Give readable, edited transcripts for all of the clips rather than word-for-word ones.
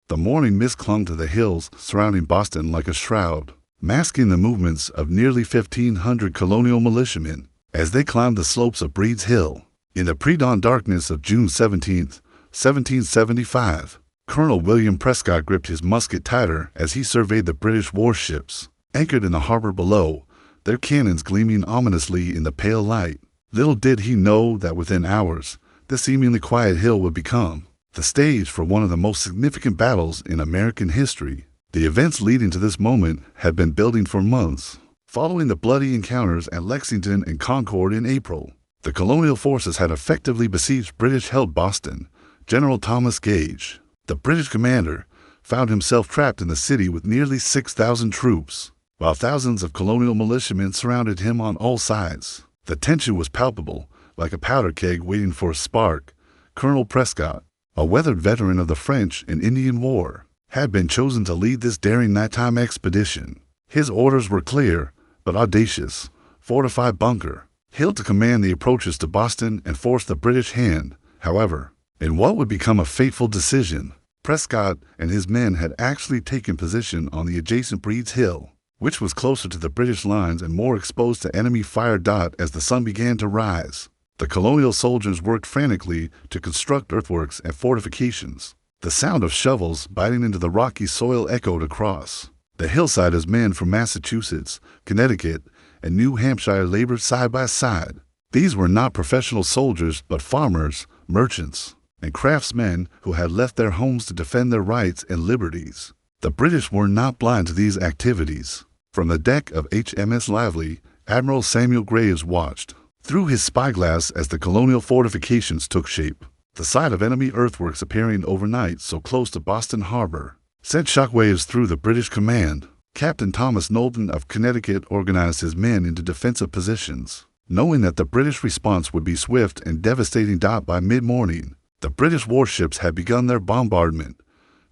The morning mist clung to the hills surrounding Boston like a shroud, masking the movements of nearly 1,500 colonial militiamen as they climbed the slopes of Breed's Hill. In the pre-dawn darkness of June 17, 1775, Colonel William Prescott gripped his musket tighter as he surveyed the British warships, anchored in the harbor below, their cannons gleaming ominously in the pale light. Little did he know that within hours, this seemingly quiet hill would become the stage for one of the most significant battles in American history. The events leading to this moment had been building for months. Following the bloody encounters at Lexington and Concord in April, the colonial forces had effectively besieged British-held Boston. General Thomas Gage, the British commander, found himself trapped in the city with nearly 6,000 troops, while thousands of colonial militiamen surrounded him on all sides. The tension was palpable, like a powder keg waiting for a spark. Colonel Prescott, a weathered veteran of the French and Indian War, had been chosen to lead this daring nighttime expedition. His orders were clear, but audacious: fortify Bunker Hill to command the approaches to Boston and force the British hand. However, in what would become a fateful decision, Prescott and his men had actually taken position on the adjacent Breed's Hill, which was closer to the British lines and more exposed to enemy fire. As the sun began to rise, the colonial soldiers worked frantically to construct earthworks and fortifications. The sound of shovels biting into the rocky soil echoed across the hillside as men from Massachusetts, Connecticut, and New Hampshire labored side by side. These were not professional soldiers, but farmers, merchants, and craftsmen who had left their homes to defend their rights and liberties. The British were not blind to these activities. From the deck of HMS Lively, Admiral Samuel Graves watched through his spyglass as the colonial fortifications took shape. The sight of enemy earthworks appearing overnight so close to Boston Harbor sent shockwaves through the British command. Captain Thomas Knowlton of Connecticut organized his men into defensive positions, knowing that the British response would be swift and devastating. By mid-morning, the British warships had begun their bombardment.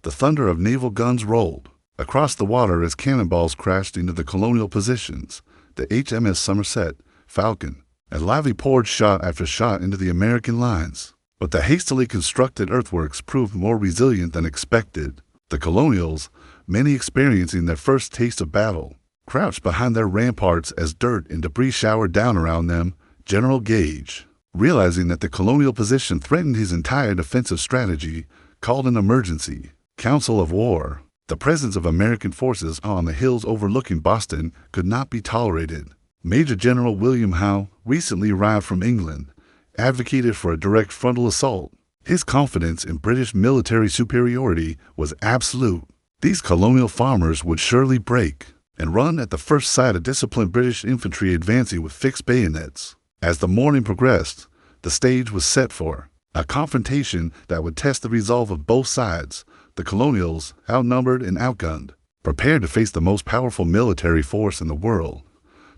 The thunder of naval guns rolled across the water as cannonballs crashed into the colonial positions. The HMS Somerset, Falcon, and Lively poured shot after shot into the American lines, but the hastily constructed earthworks proved more resilient than expected. The colonials, many experiencing their first taste of battle, crouched behind their ramparts as dirt and debris showered down around them. General Gage, realizing that the colonial position threatened his entire defensive strategy, called an emergency council of war. The presence of American forces on the hills overlooking Boston could not be tolerated. Major General William Howe, recently arrived from England, advocated for a direct frontal assault. His confidence in British military superiority was absolute. These colonial farmers would surely break and run at the first sight of disciplined British infantry advancing with fixed bayonets. As the morning progressed, the stage was set for a confrontation that would test the resolve of both sides. The colonials, outnumbered and outgunned, prepared to face the most powerful military force in the world.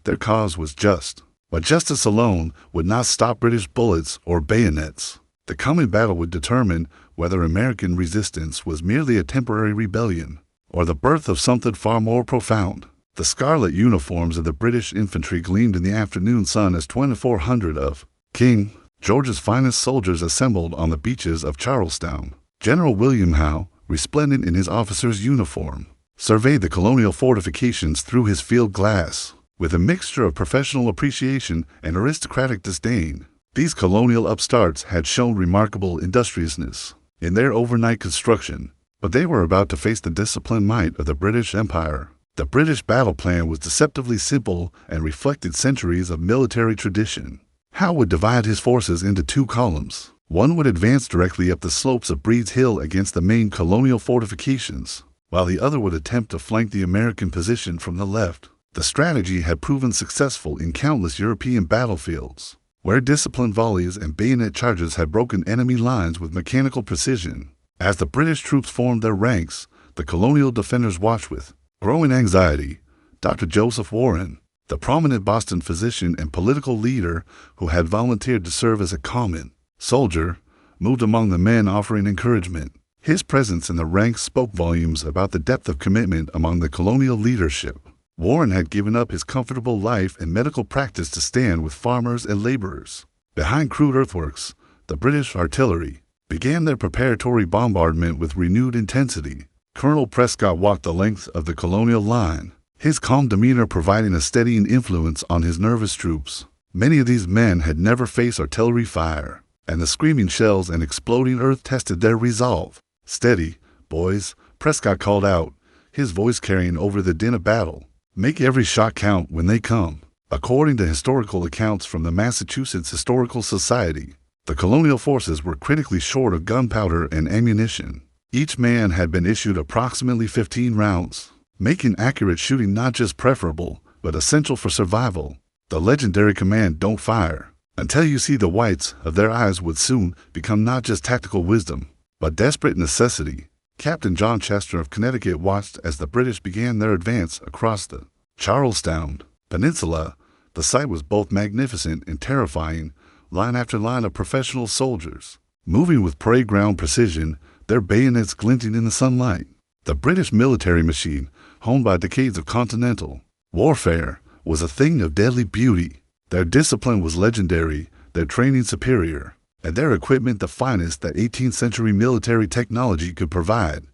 Their cause was just, but justice alone would not stop British bullets or bayonets. The coming battle would determine whether American resistance was merely a temporary rebellion or the birth of something far more profound. The scarlet uniforms of the British infantry gleamed in the afternoon sun as 2,400 of King George's finest soldiers assembled on the beaches of Charlestown. General William Howe, resplendent in his officer's uniform, surveyed the colonial fortifications through his field glass with a mixture of professional appreciation and aristocratic disdain. These colonial upstarts had shown remarkable industriousness in their overnight construction, but they were about to face the disciplined might of the British Empire. The British battle plan was deceptively simple and reflected centuries of military tradition. Howe would divide his forces into two columns. One would advance directly up the slopes of Breed's Hill against the main colonial fortifications, while the other would attempt to flank the American position from the left. The strategy had proven successful in countless European battlefields, where disciplined volleys and bayonet charges had broken enemy lines with mechanical precision. As the British troops formed their ranks, the colonial defenders watched with growing anxiety. Dr. Joseph Warren, the prominent Boston physician and political leader who had volunteered to serve as a common soldier, moved among the men offering encouragement. His presence in the ranks spoke volumes about the depth of commitment among the colonial leadership. Warren had given up his comfortable life and medical practice to stand with farmers and laborers. Behind crude earthworks, the British artillery, began their preparatory bombardment with renewed intensity. Colonel Prescott walked the length of the colonial line, his calm demeanor providing a steadying influence on his nervous troops. Many of these men had never faced artillery fire, and the screaming shells and exploding earth tested their resolve. "Steady, boys," Prescott called out, his voice carrying over the din of battle. "Make every shot count when they come." According to historical accounts from the Massachusetts Historical Society, the colonial forces were critically short of gunpowder and ammunition. Each man had been issued approximately 15 rounds, making accurate shooting not just preferable, but essential for survival. The legendary command, "Don't fire until you see the whites of their eyes," would soon become not just tactical wisdom, but desperate necessity. Captain John Chester of Connecticut watched as the British began their advance across the Charlestown Peninsula. The sight was both magnificent and terrifying, line after line of professional soldiers, moving with parade ground precision, their bayonets glinting in the sunlight. The British military machine, honed by decades of continental warfare, was a thing of deadly beauty. Their discipline was legendary, their training superior, and their equipment the finest that 18th century military technology could provide.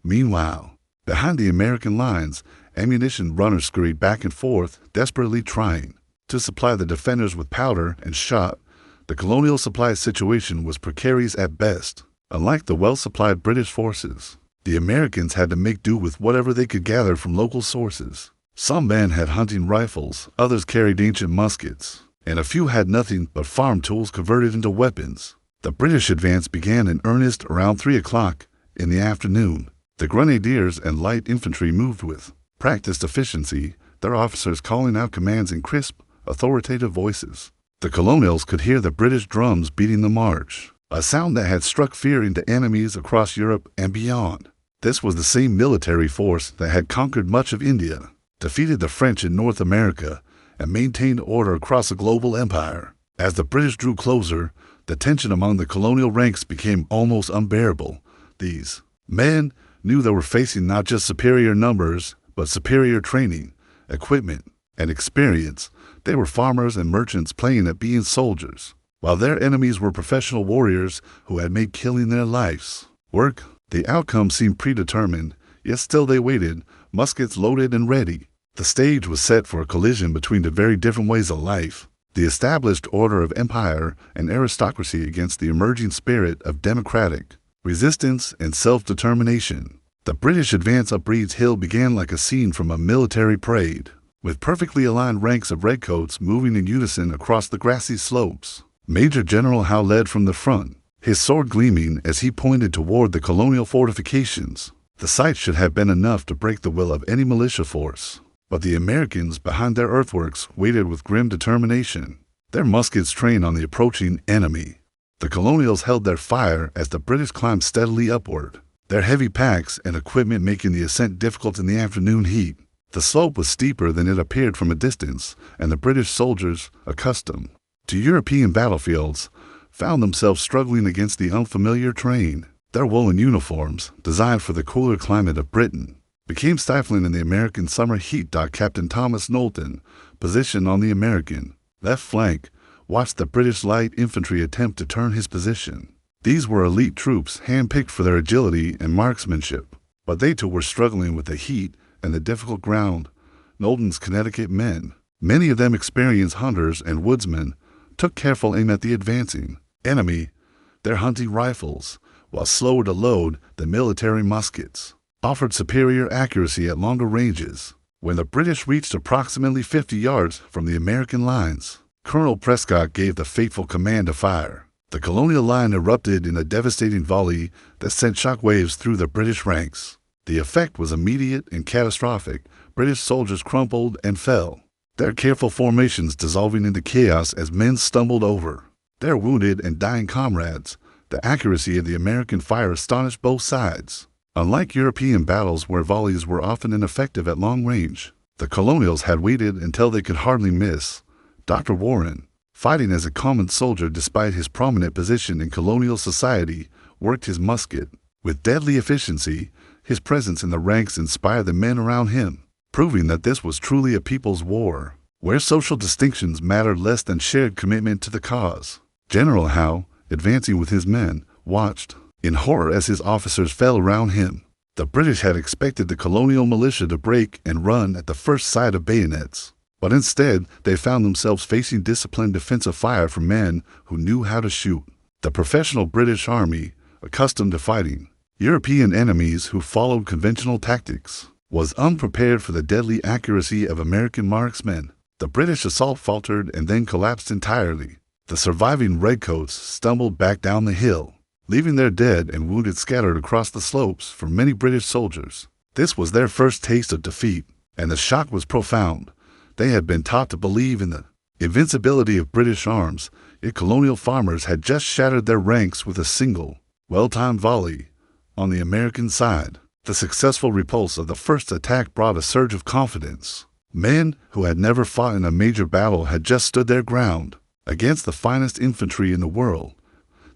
Meanwhile, behind the American lines, ammunition runners scurried back and forth, desperately trying to supply the defenders with powder and shot. The colonial supply situation was precarious at best. Unlike the well-supplied British forces, the Americans had to make do with whatever they could gather from local sources. Some men had hunting rifles, others carried ancient muskets, and a few had nothing but farm tools converted into weapons. The British advance began in earnest around 3 o'clock in the afternoon. The grenadiers and light infantry moved with practiced efficiency, their officers calling out commands in crisp, authoritative voices. The colonials could hear the British drums beating the march, a sound that had struck fear into enemies across Europe and beyond. This was the same military force that had conquered much of India, defeated the French in North America, and maintained order across a global empire. As the British drew closer, the tension among the colonial ranks became almost unbearable. These men knew they were facing not just superior numbers, but superior training, equipment, and experience. They were farmers and merchants playing at being soldiers, while their enemies were professional warriors who had made killing their life's work. The outcome seemed predetermined, yet still they waited, muskets loaded and ready. The stage was set for a collision between the very different ways of life, the established order of empire and aristocracy against the emerging spirit of democratic resistance and self-determination. The British advance up Breed's Hill began like a scene from a military parade, with perfectly aligned ranks of redcoats moving in unison across the grassy slopes. Major General Howe led from the front, his sword gleaming as he pointed toward the colonial fortifications. The sight should have been enough to break the will of any militia force, but the Americans behind their earthworks waited with grim determination, their muskets trained on the approaching enemy. The colonials held their fire as the British climbed steadily upward, their heavy packs and equipment making the ascent difficult in the afternoon heat. The slope was steeper than it appeared from a distance, and the British soldiers, accustomed to European battlefields, found themselves struggling against the unfamiliar terrain. Their woolen uniforms, designed for the cooler climate of Britain, became stifling in the American summer heat. Captain Thomas Knowlton, positioned on the American left flank, watched the British light infantry attempt to turn his position. These were elite troops, handpicked for their agility and marksmanship, but they too were struggling with the heat and the difficult ground. Knowlton's Connecticut men, many of them experienced hunters and woodsmen, took careful aim at the advancing enemy. Their hunting rifles, while slower to load than military muskets, offered superior accuracy at longer ranges. When the British reached approximately 50 yards from the American lines, Colonel Prescott gave the fateful command to fire. The colonial line erupted in a devastating volley that sent shockwaves through the British ranks. The effect was immediate and catastrophic. British soldiers crumpled and fell, their careful formations dissolving into chaos as men stumbled over their wounded and dying comrades. The accuracy of the American fire astonished both sides. Unlike European battles where volleys were often ineffective at long range, the colonials had waited until they could hardly miss. Dr. Warren, fighting as a common soldier despite his prominent position in colonial society, worked his musket with deadly efficiency. His presence in the ranks inspired the men around him, proving that this was truly a people's war, where social distinctions mattered less than shared commitment to the cause. General Howe, advancing with his men, watched in horror as his officers fell around him. The British had expected the colonial militia to break and run at the first sight of bayonets, but instead they found themselves facing disciplined defensive fire from men who knew how to shoot. The professional British Army, accustomed to fighting European enemies who followed conventional tactics, was unprepared for the deadly accuracy of American marksmen. The British assault faltered and then collapsed entirely. The surviving redcoats stumbled back down the hill, leaving their dead and wounded scattered across the slopes for many British soldiers. This was their first taste of defeat, and the shock was profound. They had been taught to believe in the invincibility of British arms, yet colonial farmers had just shattered their ranks with a single, well-timed volley on the American side. The successful repulse of the first attack brought a surge of confidence. Men who had never fought in a major battle had just stood their ground against the finest infantry in the world.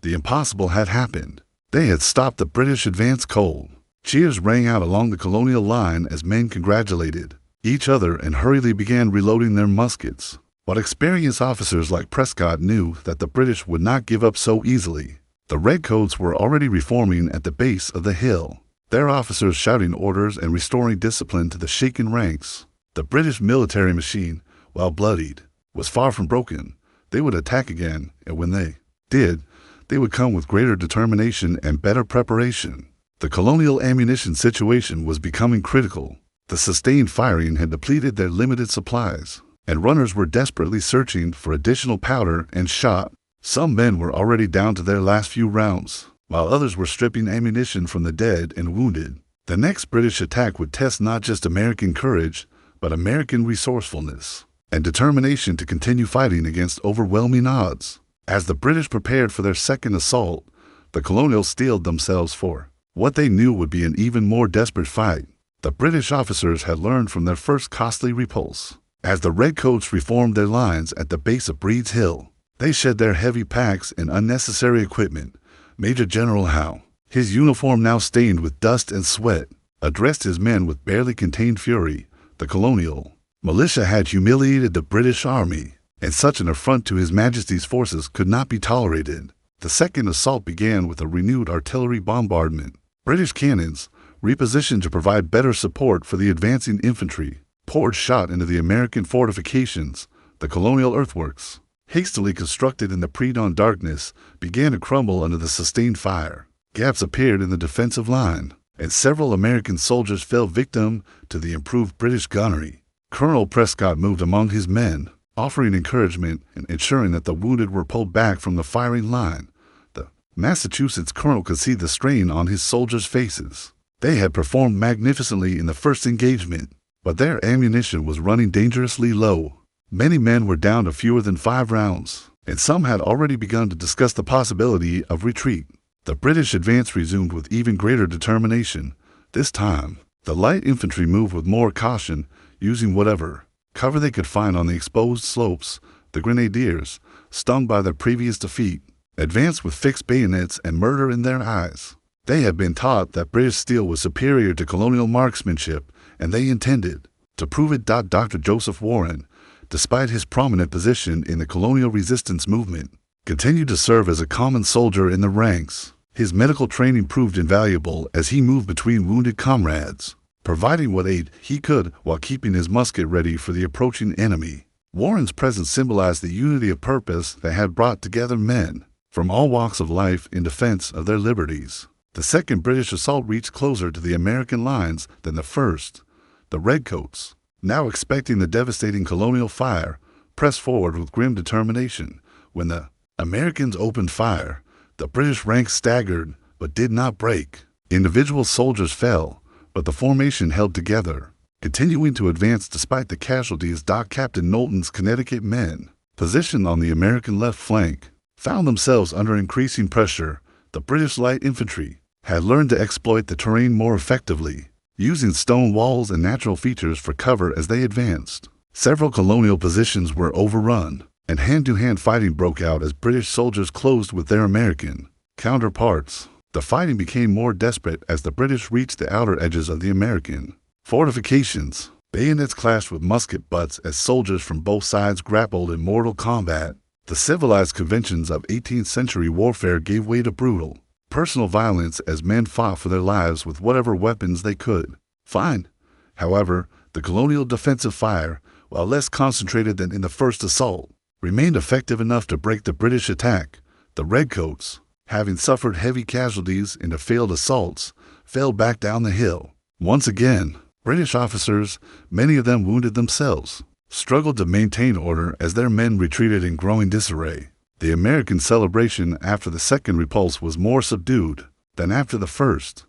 The impossible had happened. They had stopped the British advance cold. Cheers rang out along the colonial line as men congratulated each other and hurriedly began reloading their muskets. But experienced officers like Prescott knew that the British would not give up so easily. The redcoats were already reforming at the base of the hill, their officers shouting orders and restoring discipline to the shaken ranks. The British military machine, while bloodied, was far from broken. They would attack again, and when they did, they would come with greater determination and better preparation. The colonial ammunition situation was becoming critical. The sustained firing had depleted their limited supplies, and runners were desperately searching for additional powder and shot. Some men were already down to their last few rounds, while others were stripping ammunition from the dead and wounded. The next British attack would test not just American courage, but American resourcefulness and determination to continue fighting against overwhelming odds. As the British prepared for their second assault, the colonials steeled themselves for what they knew would be an even more desperate fight. The British officers had learned from their first costly repulse. As the redcoats reformed their lines at the base of Breed's Hill, they shed their heavy packs and unnecessary equipment. Major General Howe, his uniform now stained with dust and sweat, addressed his men with barely contained fury. The colonial militia had humiliated the British Army, and such an affront to His Majesty's forces could not be tolerated. The second assault began with a renewed artillery bombardment. British cannons, repositioned to provide better support for the advancing infantry, poured shot into the American fortifications. The colonial earthworks, hastily constructed in the pre-dawn darkness, began to crumble under the sustained fire. Gaps appeared in the defensive line, and several American soldiers fell victim to the improved British gunnery. Colonel Prescott moved among his men, offering encouragement and ensuring that the wounded were pulled back from the firing line. The Massachusetts colonel could see the strain on his soldiers' faces. They had performed magnificently in the first engagement, but their ammunition was running dangerously low. Many men were down to fewer than 5 rounds, and some had already begun to discuss the possibility of retreat. The British advance resumed with even greater determination. This time, the light infantry moved with more caution, using whatever cover they could find on the exposed slopes. The grenadiers, stung by their previous defeat, advanced with fixed bayonets and murder in their eyes. They had been taught that British steel was superior to colonial marksmanship, and they intended to prove it. Dr. Joseph Warren, despite his prominent position in the colonial resistance movement, continued to serve as a common soldier in the ranks. His medical training proved invaluable as he moved between wounded comrades, providing what aid he could while keeping his musket ready for the approaching enemy. Warren's presence symbolized the unity of purpose that had brought together men from all walks of life in defense of their liberties. The second British assault reached closer to the American lines than the first. The redcoats, now expecting the devastating colonial fire, pressed forward with grim determination. When the Americans opened fire, the British ranks staggered but did not break. Individual soldiers fell, but the formation held together, continuing to advance despite the casualties. Captain Knowlton's Connecticut men, positioned on the American left flank, found themselves under increasing pressure. The British light infantry had learned to exploit the terrain more effectively, using stone walls and natural features for cover as they advanced. Several colonial positions were overrun, and hand-to-hand fighting broke out as British soldiers closed with their American counterparts. The fighting became more desperate as the British reached the outer edges of the American fortifications. Bayonets clashed with musket butts as soldiers from both sides grappled in mortal combat. The civilized conventions of 18th century warfare gave way to brutal personal violence as men fought for their lives with whatever weapons they could find. However, the colonial defensive fire, while less concentrated than in the first assault, remained effective enough to break the British attack. The Redcoats, having suffered heavy casualties in the failed assaults, fell back down the hill. Once again, British officers, many of them wounded themselves, struggled to maintain order as their men retreated in growing disarray. The American celebration after the second repulse was more subdued than after the first.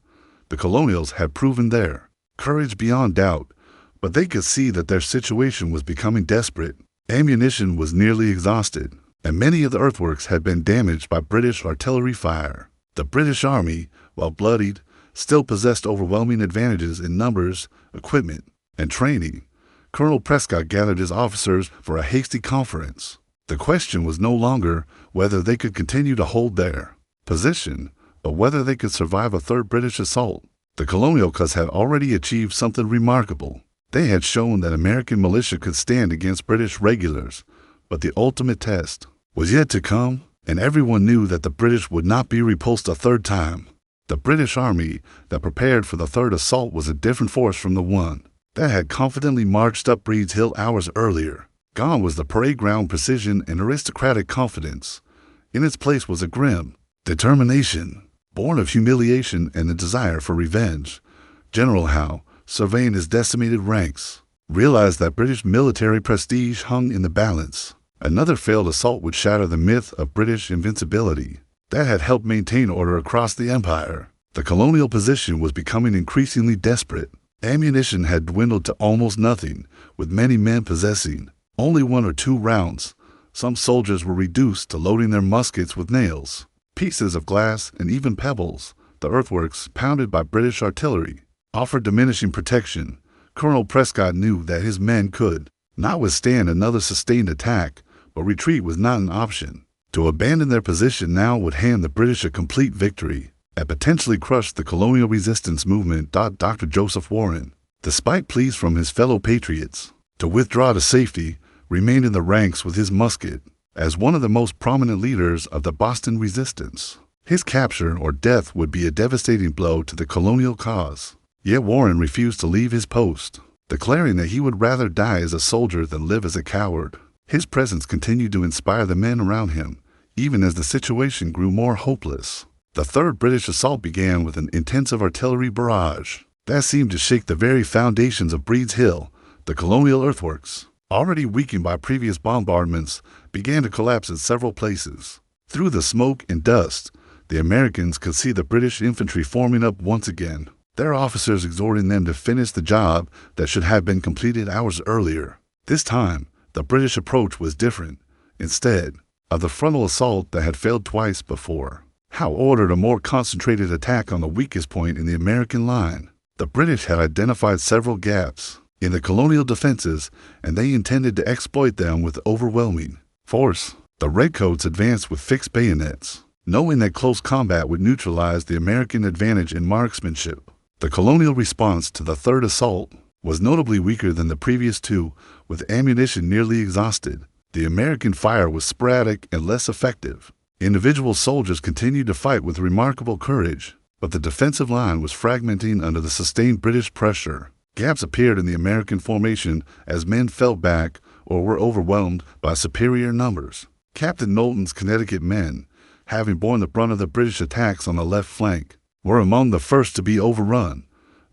The colonials had proven their courage beyond doubt, but they could see that their situation was becoming desperate. Ammunition was nearly exhausted, and many of the earthworks had been damaged by British artillery fire. The British Army, while bloodied, still possessed overwhelming advantages in numbers, equipment, and training. Colonel Prescott gathered his officers for a hasty conference. The question was no longer whether they could continue to hold their position, but whether they could survive a third British assault. The colonial cause had already achieved something remarkable. They had shown that American militia could stand against British regulars, but the ultimate test was yet to come, and everyone knew that the British would not be repulsed a third time. The British Army that prepared for the third assault was a different force from the one that had confidently marched up Breed's Hill hours earlier. Gone was the parade ground precision and aristocratic confidence. In its place was a grim determination, born of humiliation and the desire for revenge. General Howe, surveying his decimated ranks, realized that British military prestige hung in the balance. Another failed assault would shatter the myth of British invincibility that had helped maintain order across the empire. The colonial position was becoming increasingly desperate. Ammunition had dwindled to almost nothing, with many men possessing only 1 or 2 rounds. Some soldiers were reduced to loading their muskets with nails, pieces of glass, and even pebbles. The earthworks, pounded by British artillery, offered diminishing protection. Colonel Prescott knew that his men could not withstand another sustained attack, but retreat was not an option. To abandon their position now would hand the British a complete victory and potentially crush the colonial resistance movement. Dr. Joseph Warren, despite pleas from his fellow patriots to withdraw to safety, remained in the ranks with his musket as one of the most prominent leaders of the Boston resistance. His capture or death would be a devastating blow to the colonial cause. Yet Warren refused to leave his post, declaring that he would rather die as a soldier than live as a coward. His presence continued to inspire the men around him, even as the situation grew more hopeless. The third British assault began with an intensive artillery barrage that seemed to shake the very foundations of Breed's Hill. The colonial earthworks, already weakened by previous bombardments, began to collapse in several places. Through the smoke and dust, the Americans could see the British infantry forming up once again, their officers exhorting them to finish the job that should have been completed hours earlier. This time, the British approach was different. Instead of the frontal assault that had failed twice before, Howe ordered a more concentrated attack on the weakest point in the American line. The British had identified several gaps in the colonial defenses, and they intended to exploit them with overwhelming force. The Redcoats advanced with fixed bayonets, knowing that close combat would neutralize the American advantage in marksmanship. The colonial response to the third assault was notably weaker than the previous two, with ammunition nearly exhausted. The American fire was sporadic and less effective. Individual soldiers continued to fight with remarkable courage, but the defensive line was fragmenting under the sustained British pressure. Gaps appeared in the American formation as men fell back or were overwhelmed by superior numbers. Captain Knowlton's Connecticut men, having borne the brunt of the British attacks on the left flank, were among the first to be overrun.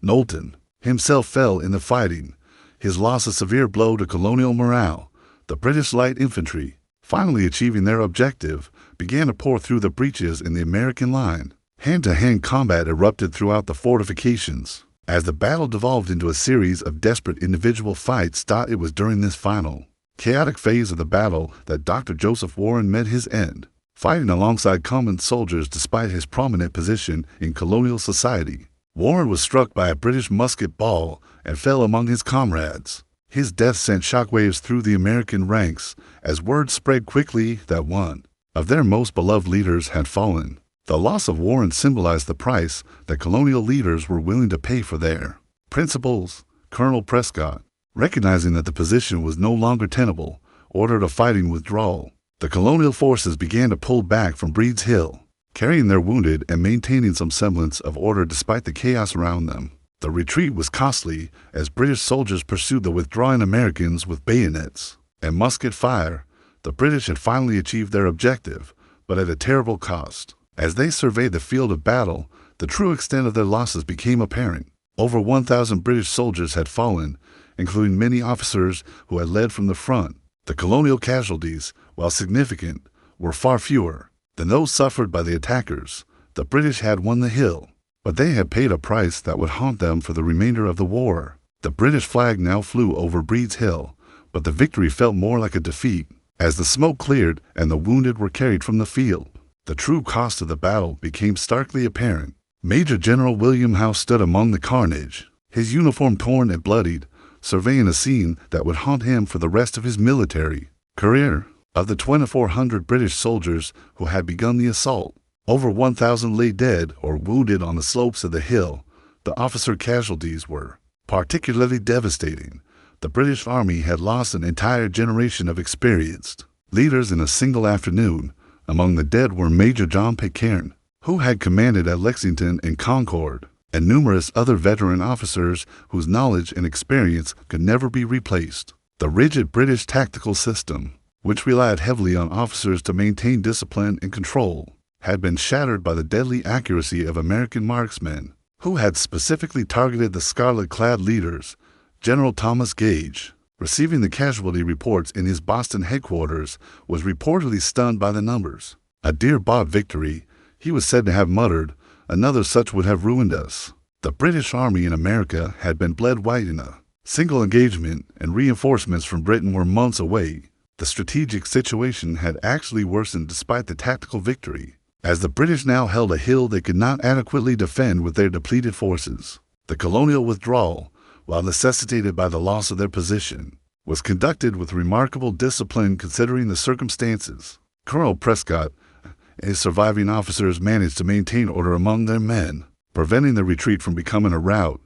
Knowlton himself fell in the fighting, his loss a severe blow to colonial morale. The British light infantry, finally achieving their objective, began to pour through the breaches in the American line. Hand-to-hand combat erupted throughout the fortifications. As the battle devolved into a series of desperate individual fights, it was during this final, chaotic phase of the battle that Dr. Joseph Warren met his end, fighting alongside common soldiers despite his prominent position in colonial society. Warren was struck by a British musket ball and fell among his comrades. His death sent shockwaves through the American ranks as word spread quickly that one of their most beloved leaders had fallen. The loss of Warren symbolized the price that colonial leaders were willing to pay for their principles. Colonel Prescott, recognizing that the position was no longer tenable, ordered a fighting withdrawal. The colonial forces began to pull back from Breed's Hill. carrying their wounded and maintaining some semblance of order despite the chaos around them. The retreat was costly as British soldiers pursued the withdrawing Americans with bayonets and musket fire. The British had finally achieved their objective, but at a terrible cost. As they surveyed the field of battle, the true extent of their losses became apparent. Over 1,000 British soldiers had fallen, including many officers who had led from the front. The colonial casualties, while significant, were far fewer than those suffered by the attackers. The British had won the hill, but they had paid a price that would haunt them for the remainder of the war. The British flag now flew over Breed's Hill, but the victory felt more like a defeat. As the smoke cleared and the wounded were carried from the field, the true cost of the battle became starkly apparent. Major General William Howe stood among the carnage, his uniform torn and bloodied, surveying a scene that would haunt him for the rest of his military career. Of the 2,400 British soldiers who had begun the assault, over 1,000 lay dead or wounded on the slopes of the hill. The officer casualties were particularly devastating. The British Army had lost an entire generation of experienced leaders in a single afternoon. Among the dead were Major John Pitcairn, who had commanded at Lexington and Concord, and numerous other veteran officers whose knowledge and experience could never be replaced. The rigid British tactical system, which relied heavily on officers to maintain discipline and control, had been shattered by the deadly accuracy of American marksmen, who had specifically targeted the scarlet-clad leaders. General Thomas Gage, receiving the casualty reports in his Boston headquarters, was reportedly stunned by the numbers. A dear-bought victory, he was said to have muttered, another such would have ruined us. The British Army in America had been bled white in a single engagement, and reinforcements from Britain were months away. The strategic situation had actually worsened despite the tactical victory, as the British now held a hill they could not adequately defend with their depleted forces. The colonial withdrawal, while necessitated by the loss of their position, was conducted with remarkable discipline considering the circumstances. Colonel Prescott and his surviving officers managed to maintain order among their men, preventing the retreat from becoming a rout.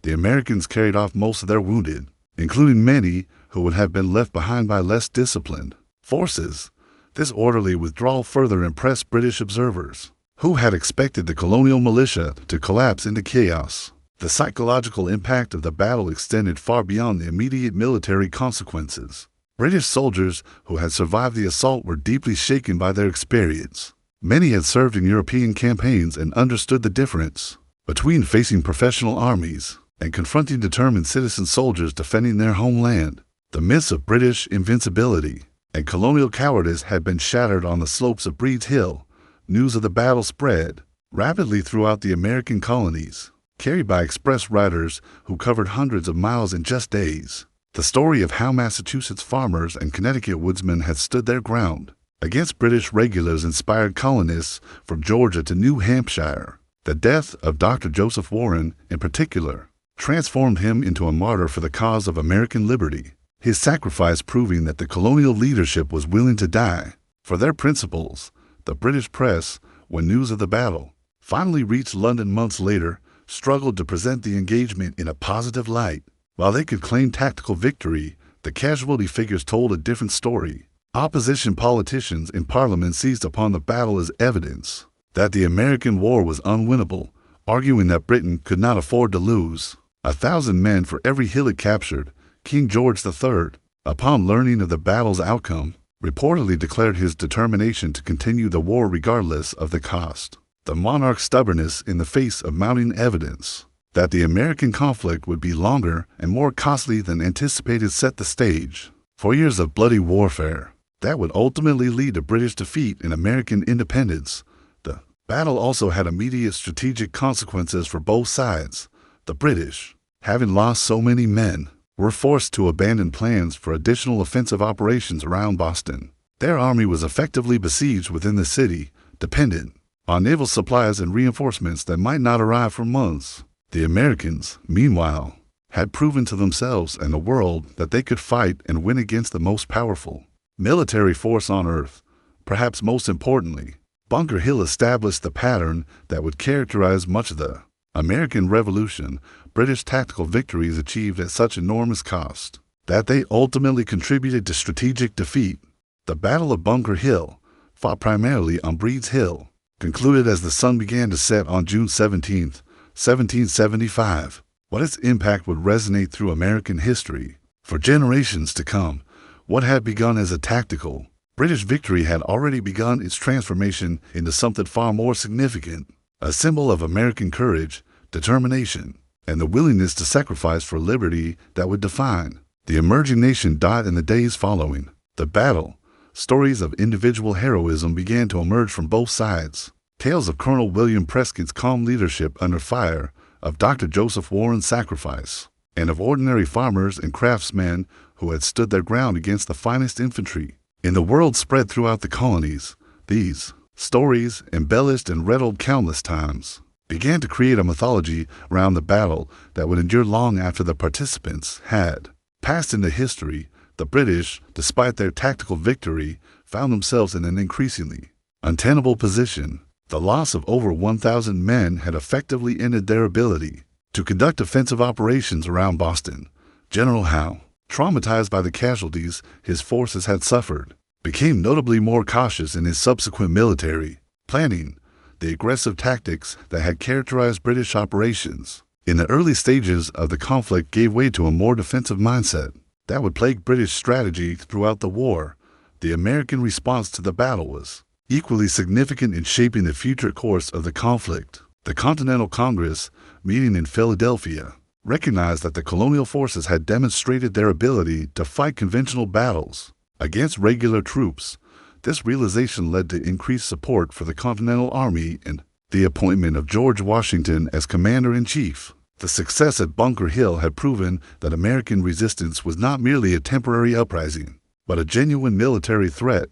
The Americans carried off most of their wounded, including many who would have been left behind by less disciplined forces. This orderly withdrawal further impressed British observers, who had expected the colonial militia to collapse into chaos. The psychological impact of the battle extended far beyond the immediate military consequences. British soldiers who had survived the assault were deeply shaken by their experience. Many had served in European campaigns and understood the difference between facing professional armies and confronting determined citizen soldiers defending their homeland. The myths of British invincibility and colonial cowardice had been shattered on the slopes of Breed's Hill. News of the battle spread rapidly throughout the American colonies, carried by express riders who covered hundreds of miles in just days. The story of how Massachusetts farmers and Connecticut woodsmen had stood their ground against British regulars inspired colonists from Georgia to New Hampshire. The death of Dr. Joseph Warren, in particular, transformed him into a martyr for the cause of American liberty, his sacrifice proving that the colonial leadership was willing to die for their principles. The British press, when news of the battle finally reached London months later, struggled to present the engagement in a positive light. While they could claim tactical victory, the casualty figures told a different story. Opposition politicians in Parliament seized upon the battle as evidence that the American war was unwinnable, arguing that Britain could not afford to lose 1,000 men for every hill it captured. King George III, upon learning of the battle's outcome, reportedly declared his determination to continue the war regardless of the cost. The monarch's stubbornness in the face of mounting evidence that the American conflict would be longer and more costly than anticipated set the stage for years of bloody warfare that would ultimately lead to British defeat and American independence. The battle also had immediate strategic consequences for both sides. The British, having lost so many men, were forced to abandon plans for additional offensive operations around Boston. Their army was effectively besieged within the city, dependent on naval supplies and reinforcements that might not arrive for months. The Americans, meanwhile, had proven to themselves and the world that they could fight and win against the most powerful military force on earth. Perhaps most importantly, Bunker Hill established the pattern that would characterize much of the American Revolution. British tactical victories achieved at such enormous cost that they ultimately contributed to strategic defeat. The Battle of Bunker Hill, fought primarily on Breed's Hill, concluded as the sun began to set on June 17, 1775. What its impact would resonate through American history for generations to come. What had begun as a tactical British victory had already begun its transformation into something far more significant, a symbol of American courage, determination, and the willingness to sacrifice for liberty that would define the emerging nation. In the days following the battle, stories of individual heroism began to emerge from both sides. Tales of Colonel William Prescott's calm leadership under fire, of Dr. Joseph Warren's sacrifice, and of ordinary farmers and craftsmen who had stood their ground against the finest infantry in the world spread throughout the colonies. These stories, embellished and retold countless times, began to create a mythology around the battle that would endure long after the participants had passed into history. The British, despite their tactical victory, found themselves in an increasingly untenable position. The loss of over 1,000 men had effectively ended their ability to conduct offensive operations around Boston. General Howe, traumatized by the casualties his forces had suffered, became notably more cautious in his subsequent military planning. The aggressive tactics that had characterized British operations in the early stages of the conflict gave way to a more defensive mindset that would plague British strategy throughout the war. The American response to the battle was equally significant in shaping the future course of the conflict. The Continental Congress, meeting in Philadelphia, recognized that the colonial forces had demonstrated their ability to fight conventional battles against regular troops. This realization led to increased support for the Continental Army and the appointment of George Washington as commander-in-chief. The success at Bunker Hill had proven that American resistance was not merely a temporary uprising, but a genuine military threat.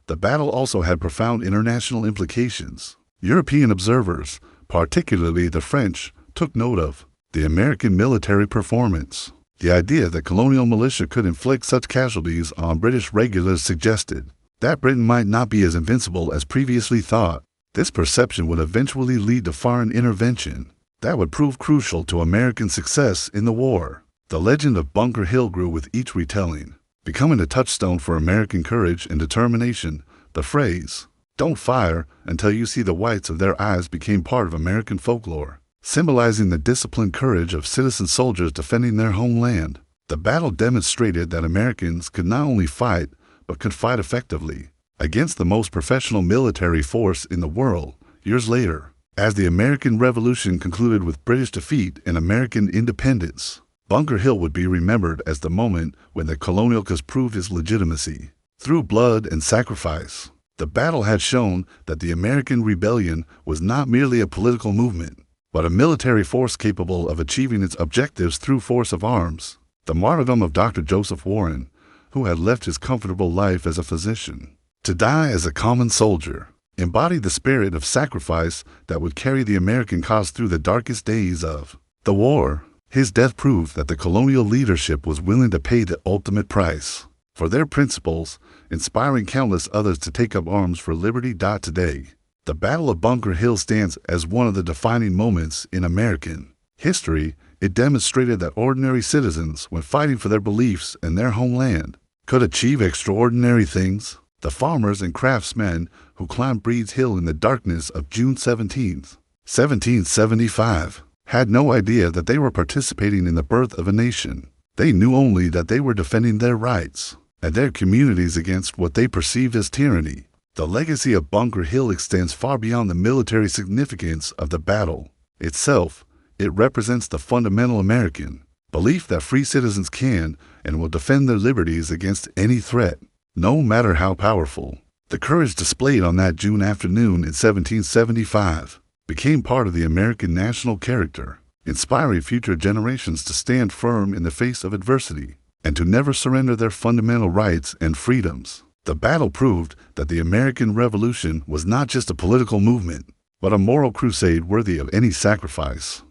The battle also had profound international implications. European observers, particularly the French, took note of the American military performance. The idea that colonial militia could inflict such casualties on British regulars suggested that Britain might not be as invincible as previously thought. This perception would eventually lead to foreign intervention that would prove crucial to American success in the war. The legend of Bunker Hill grew with each retelling, becoming a touchstone for American courage and determination. The phrase, "Don't fire until you see the whites of their eyes," became part of American folklore, symbolizing the disciplined courage of citizen soldiers defending their homeland. The battle demonstrated that Americans could not only fight, but could fight effectively against the most professional military force in the world. Years later, as the American Revolution concluded with British defeat and American independence, Bunker Hill would be remembered as the moment when the colonial cause proved its legitimacy. Through blood and sacrifice, the battle had shown that the American rebellion was not merely a political movement, but a military force capable of achieving its objectives through force of arms. The martyrdom of Dr. Joseph Warren, who had left his comfortable life as a physician to die as a common soldier, embodied the spirit of sacrifice that would carry the American cause through the darkest days of the war. His death proved that the colonial leadership was willing to pay the ultimate price for their principles, inspiring countless others to take up arms for liberty. Today, the Battle of Bunker Hill stands as one of the defining moments in American history. It demonstrated that ordinary citizens, when fighting for their beliefs and their homeland, could achieve extraordinary things. The farmers and craftsmen who climbed Breed's Hill in the darkness of June 17, 1775, had no idea that they were participating in the birth of a nation. They knew only that they were defending their rights and their communities against what they perceived as tyranny. The legacy of Bunker Hill extends far beyond the military significance of the battle itself. It represents the fundamental American belief that free citizens can and will defend their liberties against any threat, no matter how powerful. The courage displayed on that June afternoon in 1775 became part of the American national character, inspiring future generations to stand firm in the face of adversity and to never surrender their fundamental rights and freedoms. The battle proved that the American Revolution was not just a political movement, but a moral crusade worthy of any sacrifice.